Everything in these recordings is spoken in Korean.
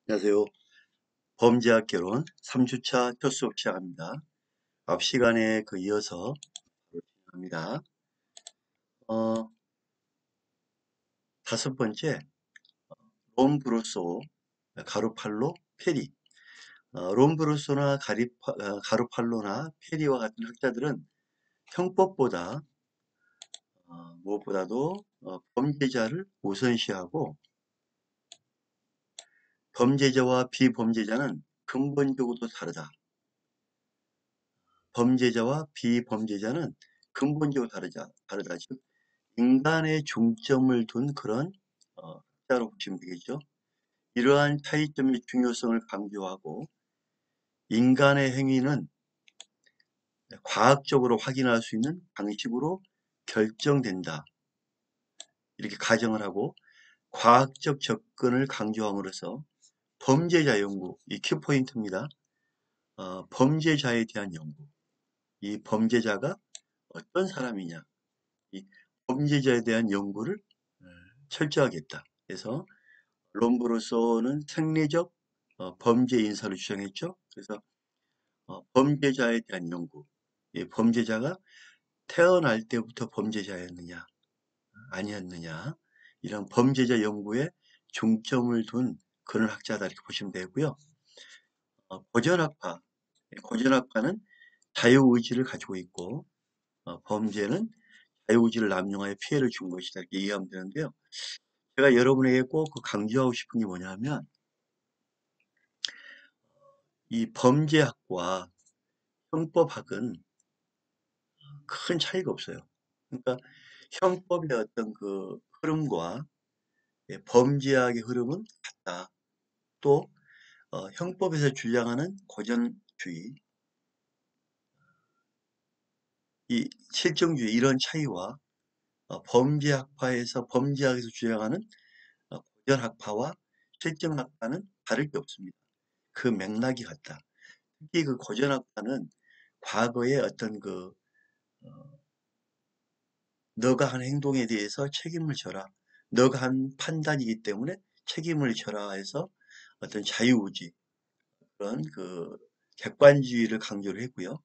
안녕하세요. 범죄학 개론 3주차 첫 수업 시작합니다. 앞 시간에 이어서 합니다. 다섯 번째, 롬 브루소, 가루팔로, 페리. 롬 브루소나 가루팔로나 페리와 같은 학자들은 형법보다 무엇보다도 범죄자를 우선시하고 범죄자와 비범죄자는 근본적으로 다르다. 범죄자와 비범죄자는 근본적으로 다르다. 즉, 인간의 중점을 둔 그런 학자로 보시면 되겠죠. 이러한 차이점의 중요성을 강조하고 인간의 행위는 과학적으로 확인할 수 있는 방식으로 결정된다. 이렇게 가정을 하고 과학적 접근을 강조함으로써 범죄자 연구, 이 키포인트입니다. 범죄자에 대한 연구, 이 범죄자가 어떤 사람이냐, 이 범죄자에 대한 연구를 철저하게 했다. 그래서 롬브로소는 생리적 범죄 인사를 주장했죠. 그래서 범죄자에 대한 연구, 이 범죄자가 태어날 때부터 범죄자였느냐 아니었느냐, 이런 범죄자 연구에 중점을 둔 그런 학자다 이렇게 보시면 되고요. 고전학파, 고전학파는 자유의지를 가지고 있고 범죄는 자유의지를 남용하여 피해를 준 것이다 이렇게 이해하면 되는데요. 제가 여러분에게 꼭 강조하고 싶은 게 뭐냐면 이 범죄학과 형법학은 큰 차이가 없어요. 그러니까 형법의 어떤 흐름과 범죄학의 흐름은 같다. 또 형법에서 주장하는 고전주의, 이 실정주의 이런 차이와 범죄학에서 주장하는 고전학파와 실정학파는 다를 게 없습니다. 그 맥락이 같다. 특히 그 고전학파는 과거의 어떤 너가 한 행동에 대해서 책임을 져라. 너가 한 판단이기 때문에 책임을 져라 해서 어떤 자유의지, 그런 객관주의를 강조를 했고요.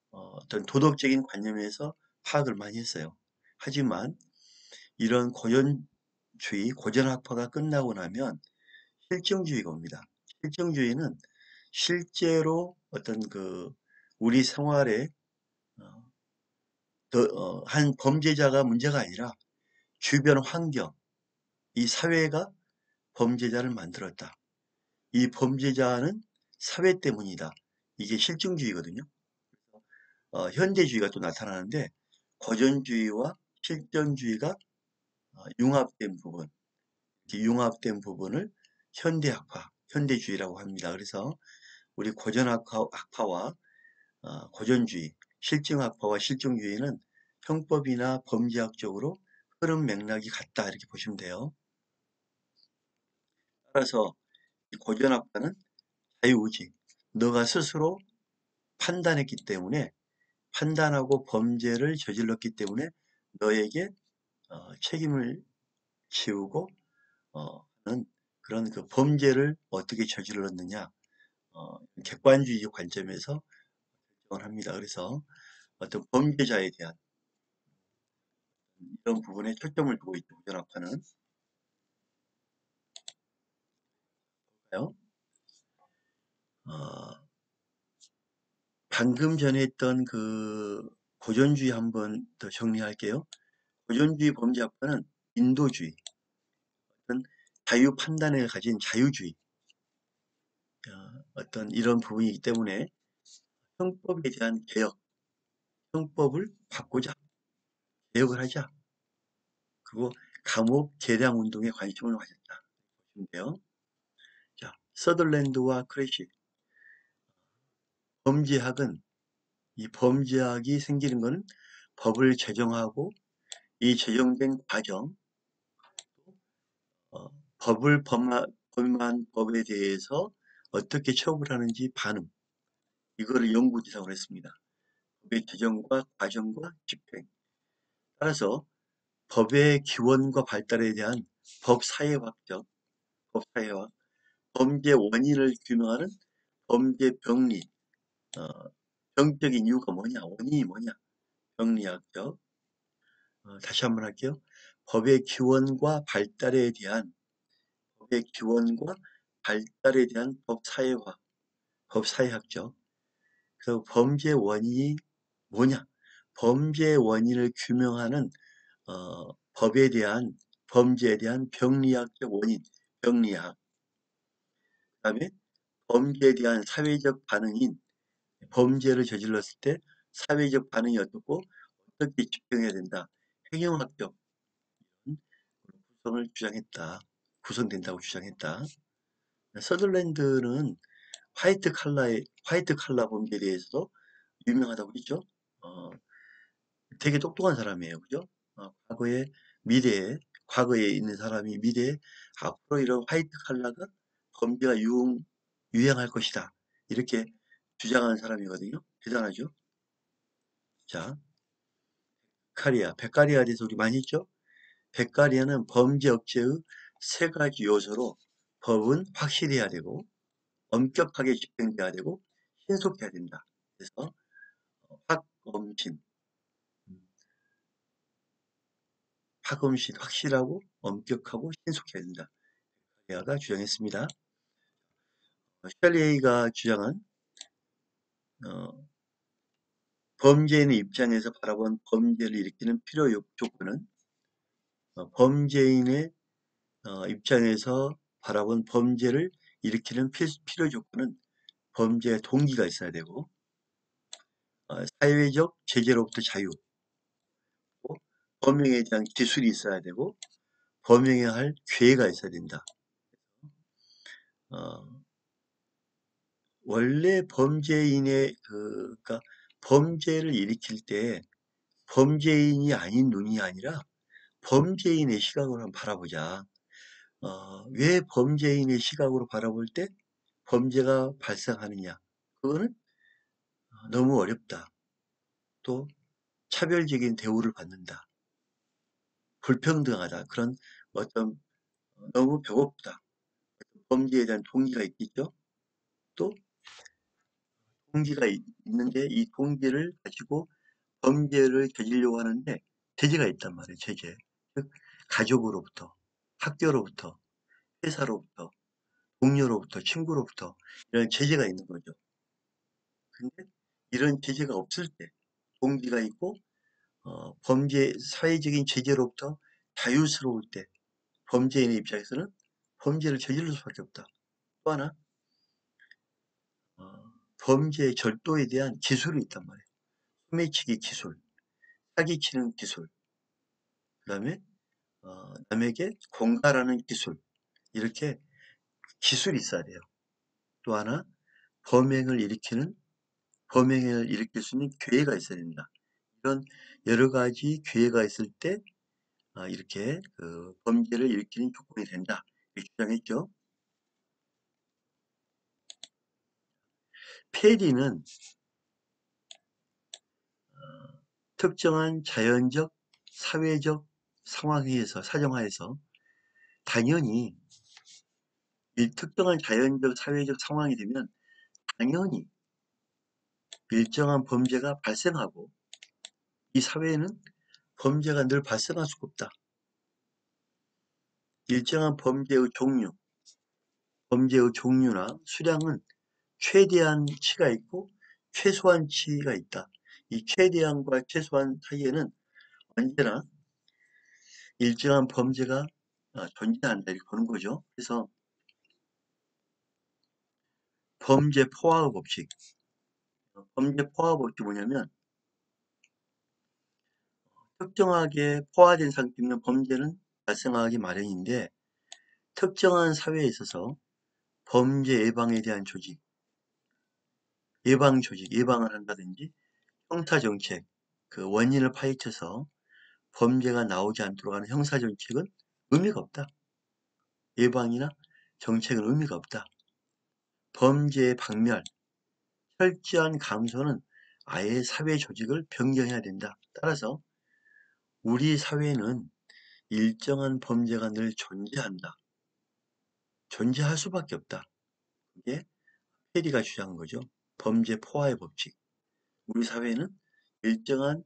어떤 도덕적인 관념에서 파악을 많이 했어요. 하지만 이런 고전학파가 끝나고 나면 실정주의가 옵니다. 실정주의는 실제로 어떤 우리 생활에 한 범죄자가 문제가 아니라 주변 환경, 이 사회가 범죄자를 만들었다. 이 범죄자는 사회 때문이다. 이게 실증주의거든요. 현대주의가 또 나타나는데 고전주의와 실정주의가 융합된 부분, 이 융합된 부분을 현대학파, 현대주의라고 합니다. 그래서 우리 고전학파와 고전주의, 실증학파와 실정주의는 형법이나 범죄학적으로 흐름 맥락이 같다 이렇게 보시면 돼요. 따라서 이 고전학파는 자유의지, 너가 스스로 판단했기 때문에 판단하고 범죄를 저질렀기 때문에 너에게 책임을 지우고 하는 그런 범죄를 어떻게 저질렀느냐, 객관주의적 관점에서 결정을 합니다. 그래서 어떤 범죄자에 대한 이런 부분에 초점을 두고 있죠. 고전학파는. 어, 방금 전에 했던 고전주의 한번 더 정리할게요. 고전주의 범죄학파는 인도주의, 어떤 자유 판단을 가진 자유주의, 어떤 이런 부분이기 때문에 형법에 대한 개혁, 형법을 바꾸자, 개혁을 하자. 그리고 감옥 개량 운동에 관심을 가졌다. 보시면 돼요. 자, 서덜랜드와 크래시. 범죄학은, 이 범죄학이 생기는 것은 법을 제정하고 이 제정된 과정, 어, 범한 법에 대해서 어떻게 처벌하는지 반응, 이거를 연구 대상으로 했습니다. 법의 제정과 과정과 집행. 따라서 법의 기원과 발달에 대한 법사회학, 범죄 원인을 규명하는 범죄 병리, 어, 병적인 이유가 뭐냐, 원인이 뭐냐, 병리학적. 다시 한번 할게요. 법의 기원과 발달에 대한 법의 기원과 발달에 대한 법사회화, 법사회학적. 그리고 범죄 원인이 뭐냐? 범죄 원인을 규명하는 법에 대한 범죄에 대한 병리학적 원인, 병리학. 그다음에 범죄에 대한 사회적 반응인 범죄를 저질렀을 때 사회적 반응이 어떻고 어떻게 집행해야 된다. 행영학적 구성을 주장했다. 구성된다고 주장했다. 서들랜드는 화이트 칼라 범죄에 대해서도 유명하다고 했죠. 어, 되게 똑똑한 사람이에요. 그죠? 과거에 미래에 과거에 있는 사람이 미래에 앞으로 이런 화이트 칼라가 범죄가 유행할 것이다. 이렇게 주장하는 사람이거든요. 대단하죠? 자, 베카리아에 대해서 우리 많이 했죠? 베카리아는 범죄 억제의 세 가지 요소로 법은 확실해야 되고 엄격하게 집행돼야 되고 신속해야 된다. 그래서 확엄신, 확실하고 엄격하고 신속해야 된다. 베카리아가 주장했습니다. 샬리에이가 주장한 어, 범죄인의 입장에서 바라본 범죄를 일으키는 필요 조건은 범죄인의 입장에서 바라본 범죄를 일으키는 필요 조건은 범죄의 동기가 있어야 되고 사회적 제재로부터 자유, 범행에 대한 기술이 있어야 되고 범행해야 할 기회가 있어야 된다. 어, 원래 범죄인의 그러니까 범죄를 일으킬 때 범죄인이 아닌 눈이 아니라 범죄인의 시각으로 한번 바라보자. 왜 범죄인의 시각으로 바라볼 때 범죄가 발생하느냐? 그거는 너무 어렵다. 또 차별적인 대우를 받는다. 불평등하다. 그런 어떤 너무 배고프다. 범죄에 대한 동기가 있겠죠. 또 동기가 있는데 이 동기를 가지고 범죄를 저지르려고 하는데 제재가 있단 말이에요. 제재. 즉 가족으로부터, 학교로부터, 회사로부터, 동료로부터, 친구로부터 이런 제재가 있는 거죠. 근데 이런 제재가 없을 때 동기가 있고 범죄 사회적인 제재로부터 자유스러울 때 범죄인의 입장에서는 범죄를 저지를 수밖에 없다. 또 하나 범죄 절도에 대한 기술이 있단 말이에요. 소매치기 기술, 사기치는 기술, 그다음에 남에게 공갈하는 기술 이렇게 기술이 있어야 돼요. 또 하나 범행을 일으킬 수 있는 기회가 있어야 된다. 이런 여러 가지 기회가 있을 때 이렇게 그 범죄를 일으키는 조건이 된다. 이렇게 주장했죠. 페리는 특정한 자연적, 사회적 사정하에서 당연히 이 특정한 자연적, 사회적 상황이 되면 당연히 일정한 범죄가 발생하고 이 사회에는 범죄가 늘 발생할 수가 없다. 일정한 범죄의 종류나 수량은 최대한치가 있고 최소한치가 있다. 이 최대한과 최소한 사이에는 언제나 일정한 범죄가 존재한다 이렇게 보는 거죠. 그래서 범죄 포화 법칙. 범죄 포화 법칙이 뭐냐면 특정하게 포화된 상태면 범죄는 발생하기 마련인데 특정한 사회에 있어서 범죄 예방에 대한 조직, 예방을 한다든지 형사정책, 그 원인을 파헤쳐서 범죄가 나오지 않도록 하는 형사정책은 의미가 없다. 예방이나 정책은 의미가 없다. 범죄의 박멸, 철저한 감소는 아예 사회 조직을 변경해야 된다. 따라서 우리 사회는 일정한 범죄가 늘 존재한다. 존재할 수밖에 없다. 이게 페리가 주장한 거죠. 범죄 포화의 법칙. 우리 사회에는 일정한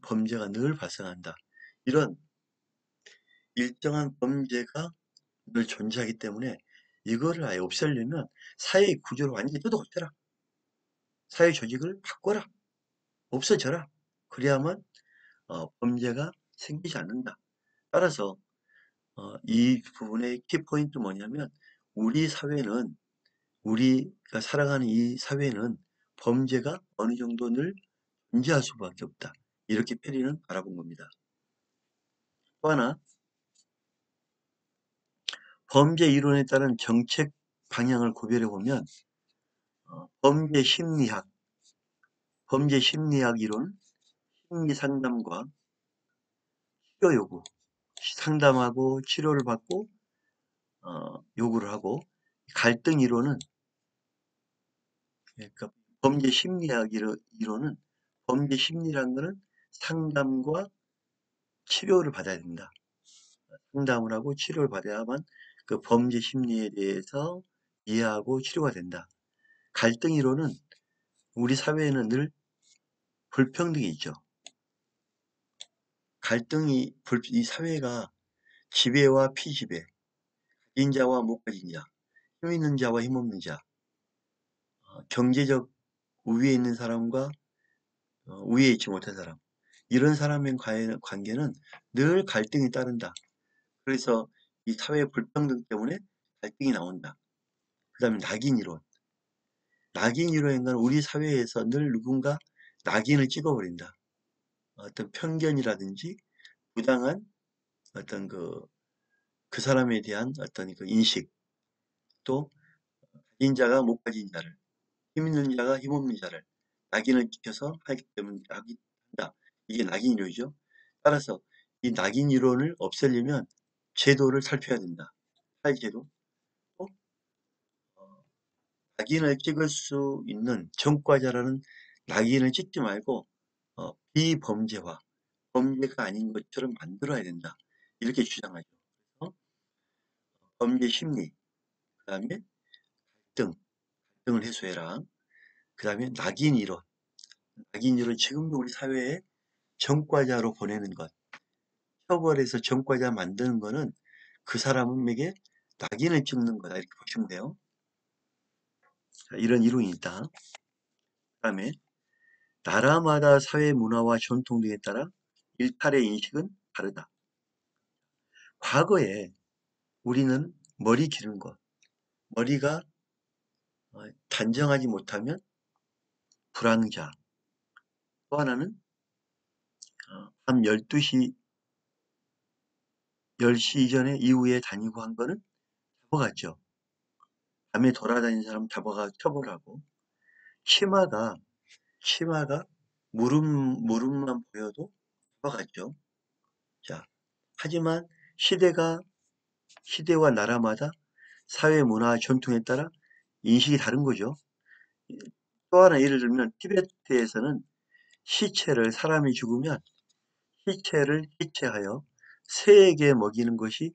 범죄가 늘 발생한다. 이런 일정한 범죄가 늘 존재하기 때문에 이거를 아예 없애려면 사회의 구조를 완전히 뜯어고쳐라. 사회 조직을 바꿔라. 없어져라. 그래야만 범죄가 생기지 않는다. 따라서 이 부분의 키포인트 뭐냐면 우리 사회는 우리가 살아가는 이 사회는 범죄가 어느 정도 늘 존재할 수밖에 없다. 이렇게 페리는 알아본 겁니다. 또 하나 범죄 이론에 따른 정책 방향을 구별해 보면 범죄 심리학 이론, 심리 상담과 치료 요구, 상담하고 치료를 받고 요구를 하고 갈등 이론은 그러니까 범죄 심리학 이론은 범죄 심리라는 것은 상담과 치료를 받아야 된다. 상담을 하고 치료를 받아야만 그 범죄 심리에 대해서 이해하고 치료가 된다. 갈등 이론은 우리 사회에는 늘 불평등이 있죠. 이 사회가 지배와 피지배, 가진 자와 못 가진 자, 힘 있는 자와 힘 없는 자, 경제적 우위에 있는 사람과 우위에 있지 못한 사람, 이런 사람의 관계는 늘 갈등이 따른다. 그래서 이 사회 불평등 때문에 갈등이 나온다. 그 다음에 낙인 이론. 낙인 이론인 건 우리 사회에서 늘 누군가 낙인을 찍어버린다. 어떤 편견이라든지 부당한 어떤 그 사람에 대한 어떤 그 인식, 또 가진 자가 못 가진 자를, 힘 있는 자가 힘 없는 자를 낙인을 찍혀서 하기 때문에 한다. 이게 낙인 이론이죠. 따라서 이 낙인 이론을 없애려면 제도를 살펴야 된다. 사회제도. 또 낙인을 찍을 수 있는 전과자라는 낙인을 찍지 말고 비범죄화, 범죄가 아닌 것처럼 만들어야 된다. 이렇게 주장하죠. 범죄 심리, 그 다음에 갈등을 해소해라. 그 다음에 낙인 이론. 낙인 이론 지금도 우리 사회에 전과자로 보내는 것, 처벌해서 전과자 만드는 거는 그 사람에게 낙인을 찍는 거다. 이렇게 보시면 돼요. 자, 이런 이론이 있다. 그 다음에 나라마다 사회 문화와 전통 등에 따라 일탈의 인식은 다르다. 과거에 우리는 머리 기른 것, 머리가 단정하지 못하면 불황자, 또 하나는 밤 12시, 10시 이전에 이후에 다니고 한 거는 잡아갔죠. 밤에 돌아다니는 사람 잡아가 처벌하고, 치마가 무릎만 보여도 잡아갔죠. 자, 하지만 시대와 나라마다 사회 문화 전통에 따라 인식이 다른 거죠. 또 하나 예를 들면 티베트에서는 사람이 죽으면 시체를 시체하여 새에게 먹이는 것이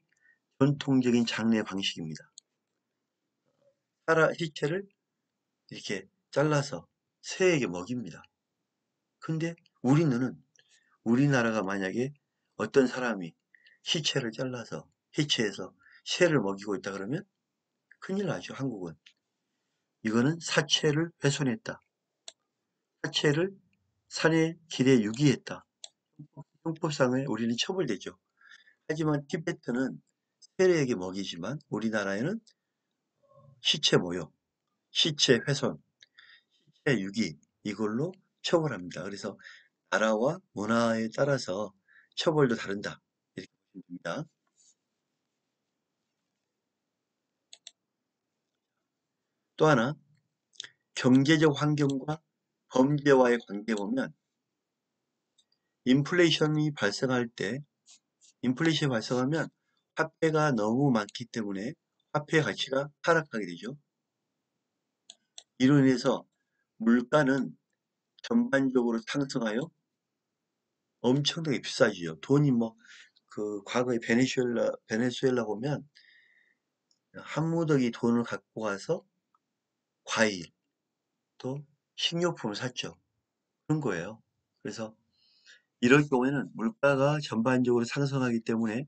전통적인 장례 방식입니다. 시체를 이렇게 잘라서 새에게 먹입니다. 근데 우리나라가 만약에 어떤 사람이 시체를 잘라서 해체해서 새를 먹이고 있다 그러면 큰일 나죠, 한국은. 이거는 사체를 훼손했다. 사체를 산의 길에 유기했다. 형법상에 우리는 처벌되죠. 하지만 티베트는 새에게 먹이지만 우리나라에는 시체 모욕, 시체 훼손, 시체 유기 이걸로 처벌합니다. 그래서 나라와 문화에 따라서 처벌도 다른다. 이렇게 보시면 됩니다. 또 하나 경제적 환경과 범죄와의 관계 보면 인플레이션이 발생하면 화폐가 너무 많기 때문에 화폐 가치가 하락하게 되죠. 이로 인해서 물가는 전반적으로 상승하여 엄청나게 비싸지요. 돈이 과거에 베네수엘라 보면 한 무더기 돈을 갖고 가서 과일, 또 식료품을 샀죠. 그런 거예요. 그래서 이럴 경우에는 물가가 전반적으로 상승하기 때문에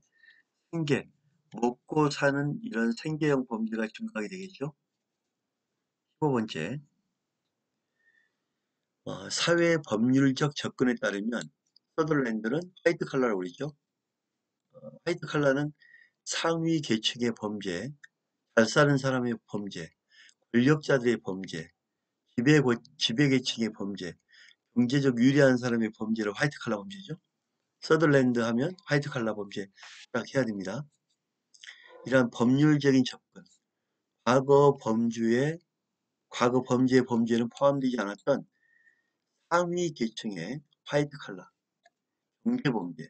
생계, 먹고 사는 이런 생계형 범죄가 증가하게 되겠죠. 15번째, 사회 법률적 접근에 따르면 서덜랜드는 화이트 칼라라고 그러죠. 화이트 칼라는 상위 계층의 범죄, 잘 사는 사람의 범죄, 권력자들의 범죄, 지배계층의 범죄, 경제적 유리한 사람의 범죄를 화이트 칼라 범죄죠. 서덜랜드 하면 화이트 칼라 범죄 딱 해야 됩니다. 이러한 법률적인 접근, 과거 과거 범죄에는 포함되지 않았던 상위 계층의 화이트 칼라, 경제 범죄,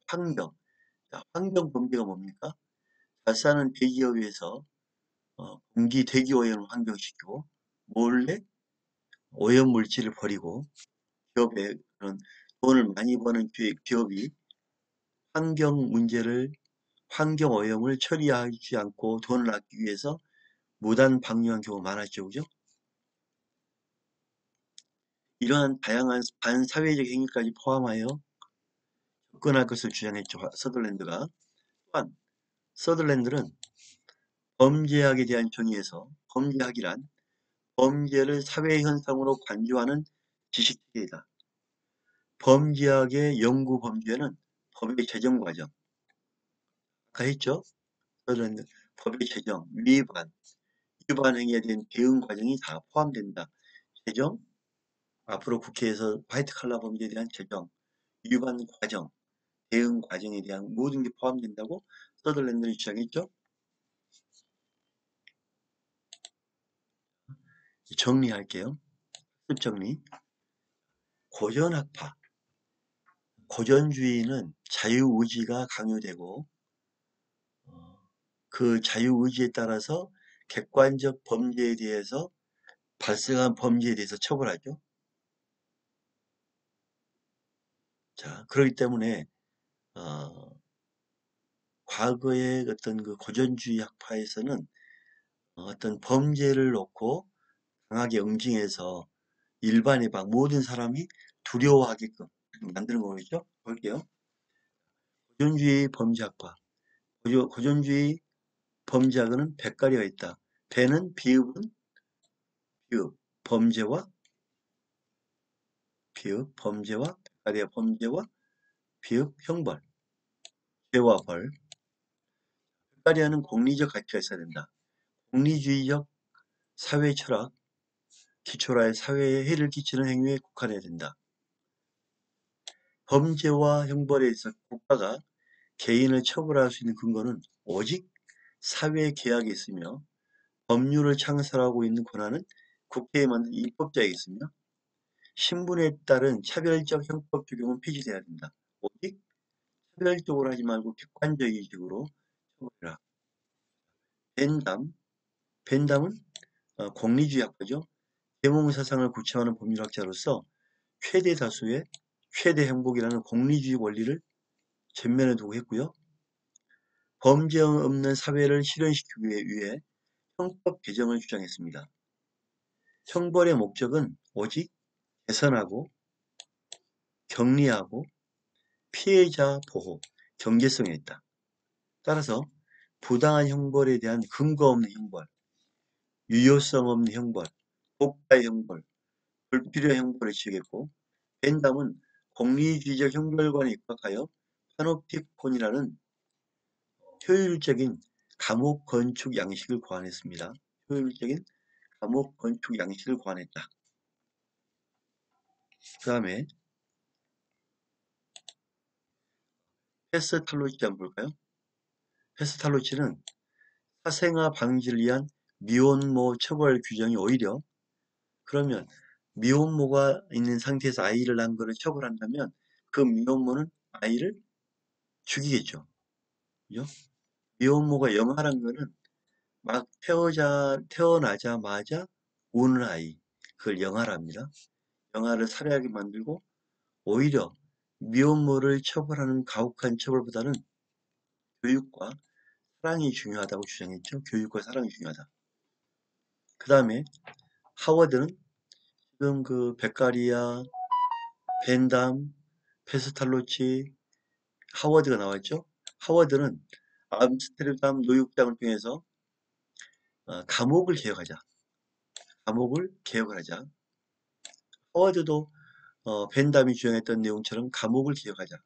환경. 자, 환경 범죄가 뭡니까? 잘 사는 대기업에서 공기 대기 오염을 환경시키고 몰래 오염 물질을 버리고 기업에 그런 돈을 많이 버는 기업이 환경 오염을 처리하지 않고 돈을 아끼기 위해서 무단 방류한 경우가 많았죠. 그죠? 이러한 다양한 반사회적 행위까지 포함하여 접근할 것을 주장했죠. 서덜랜드가. 또한 서덜랜드는 범죄학에 대한 정의에서 범죄학이란 범죄를 사회 현상으로 간주하는 지식체계이다. 범죄학의 연구 범죄는 법의 제정 과정. 아까 했죠? 서덜랜드 법의 제정, 위반 행위에 대한 대응 과정이 다 포함된다. 제정, 앞으로 국회에서 화이트 칼라 범죄에 대한 제정, 위반 과정, 대응 과정에 대한 모든 게 포함된다고 서덜랜드는 주장했죠. 정리할게요. 학습 정리. 고전학파. 고전주의는 자유의지가 강요되고 그 자유의지에 따라서 객관적 범죄에 대해서 발생한 범죄에 대해서 처벌하죠. 자, 그렇기 때문에 과거의 어떤 그 고전주의 학파에서는 어떤 범죄를 놓고 강하게 응징해서 일반의 모든 사람이 두려워하게끔 만드는 거겠죠. 볼게요. 고전주의 범죄학파. 고전주의 범죄학은 백가리가 있다. 배는 비읍은 비읍, 범죄와 백가리와 범죄와 비읍, 형벌, 죄와 벌. 백가리아는 공리적 가치가 있어야 된다. 공리주의적 사회 철학, 기초라의 사회에 해를 끼치는 행위에 국한해야 된다. 범죄와 형벌에 있어 국가가 개인을 처벌할 수 있는 근거는 오직 사회 계약이 있으며 법률을 창설하고 있는 권한은 국회에 만든 입법자에게 있으며 신분에 따른 차별적 형법 적용은 폐지돼야 된다. 오직 차별적으로 하지 말고 객관적으로 처벌해라. 벤담은 공리주의 학파죠. 계몽사상을 구체화하는 법률학자로서 최대 다수의 최대 행복이라는 공리주의 원리를前면에 두고 했고요. 범죄 없는 사회를 실현시키기 위해 형법 개정을 주장했습니다. 형벌의 목적은 오직 개선하고 격리하고 피해자 보호, 경제성에 있다. 따라서 부당한 형벌에 대한 근거 없는 형벌, 유효성 없는 형벌, 고가의 형벌, 불필요한 형벌을 지적했고 벤담은 공리주의적 형벌관에 입각하여 파노피콘이라는 효율적인 감옥 건축 양식을 고안했습니다. 효율적인 감옥 건축 양식을 고안했다. 그 다음에 페스탈로치 한번 볼까요? 페스탈로치는 사생아 방지를 위한 미혼모 처벌 규정이 오히려 그러면 미혼모가 있는 상태에서 아이를 낳은 거를 처벌한다면 그 미혼모는 아이를 죽이겠죠. 그죠? 미혼모가 영아란 거는 막 태어나자마자 우는 아이, 그걸 영아랍니다. 영아를 살해하게 만들고 오히려 미혼모를 처벌하는 가혹한 처벌보다는 교육과 사랑이 중요하다고 주장했죠. 교육과 사랑이 중요하다. 그 다음에 하워드는 지금 그 베카리아, 벤담, 페스탈로치, 하워드가 나왔죠. 하워드는 암스테르담 노육장을 통해서 감옥을 개혁하자. 감옥을 개혁을 하자. 하워드도 벤담이 주장했던 내용처럼 감옥을 개혁하자.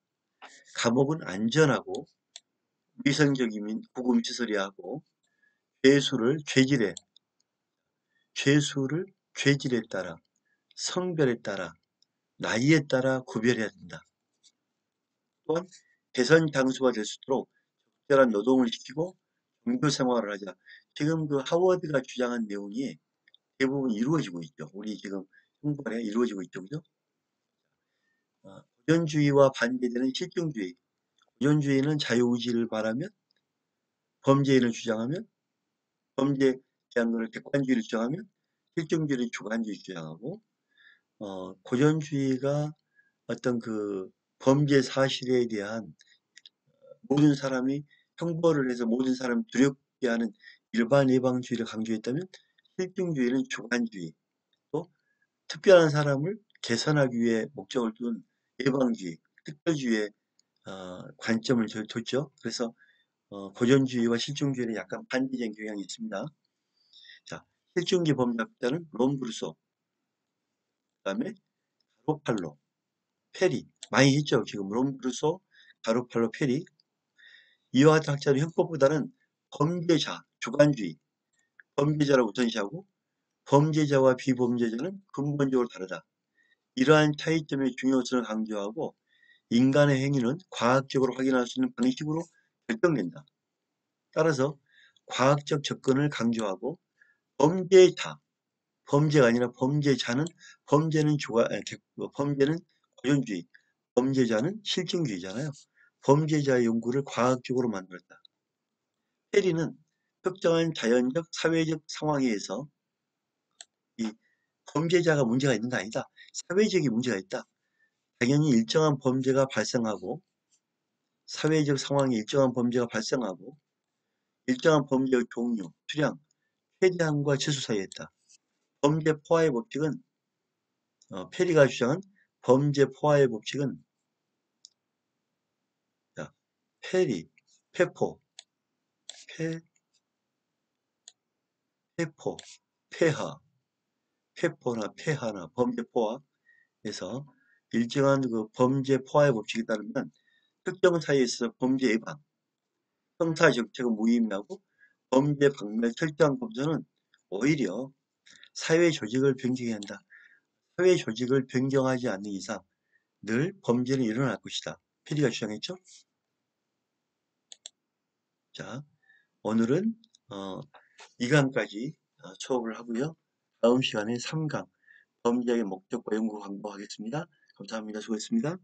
감옥은 안전하고 위생적인 구금시설이야 하고 죄수를 죄질에 따라 성별에 따라 나이에 따라 구별해야 된다. 또한 개선 장수가 될 수 있도록 적절한 노동을 시키고 종교 생활을 하자. 지금 그 하워드가 주장한 내용이 대부분 이루어지고 있죠. 우리 지금 형벌에 이루어지고 있죠. 그죠? 고전주의와 반대되는 실증주의. 고전주의는 자유의지를 바라면 범죄인을 주장하면 범죄에 대한 것을 객관주의를 주장하면 실증주의를 주관주의 주장하고 고전주의가 어떤 그 범죄 사실에 대한 모든 사람이 형벌을 해서 모든 사람 두렵게 하는 일반 예방주의를 강조했다면 실증주의는 주관주의 또 특별한 사람을 개선하기 위해 목적을 둔 예방주의, 특별주의의 관점을 뒀죠. 그래서 고전주의와 실증주의는 약간 반대적인 경향이 있습니다. 자, 실증주의 범죄학자는 롬브루소, 그 다음에 가로팔로, 페리 많이 했죠. 지금 롬브루소, 가로팔로, 페리 이와 같은 학자는 형법보다는 범죄자, 주관주의, 범죄자를 우선시하고 범죄자와 비범죄자는 근본적으로 다르다. 이러한 차이점의 중요성을 강조하고 인간의 행위는 과학적으로 확인할 수 있는 방식으로 결정된다. 따라서 과학적 접근을 강조하고 범죄자, 범죄가 아니라 범죄자는 범죄는 고전주의, 범죄자는 실증주의잖아요. 범죄자의 연구를 과학적으로 만들었다. 페리는 특정한 자연적, 사회적 상황에 의해서 이 범죄자가 문제가 있는 거 아니다. 사회적인 문제가 있다. 당연히 일정한 범죄가 발생하고 사회적 상황에 일정한 범죄가 발생하고 일정한 범죄의 종류, 수량, 최대한과 최소 사이에 있다. 범죄 포화의 법칙은 페리가 주장한 범죄 포화의 법칙은 자, 페리, 페포, 페, 페포, 폐하, 페포나 폐하나 범죄 포화에서 일정한 그 범죄 포화의 법칙에 따르면 특정 사회에 있어 범죄 예방, 형사 정책은 무의미하고 범죄 방면 철저한 검사는 오히려 사회 조직을 변경해야 한다. 사회 조직을 변경하지 않는 이상 늘 범죄는 일어날 것이다. 페리가 주장했죠. 자, 오늘은 2강까지 수업을 하고요. 다음 시간에 3강 범죄의 목적과 연구 광고하겠습니다. 감사합니다. 수고했습니다.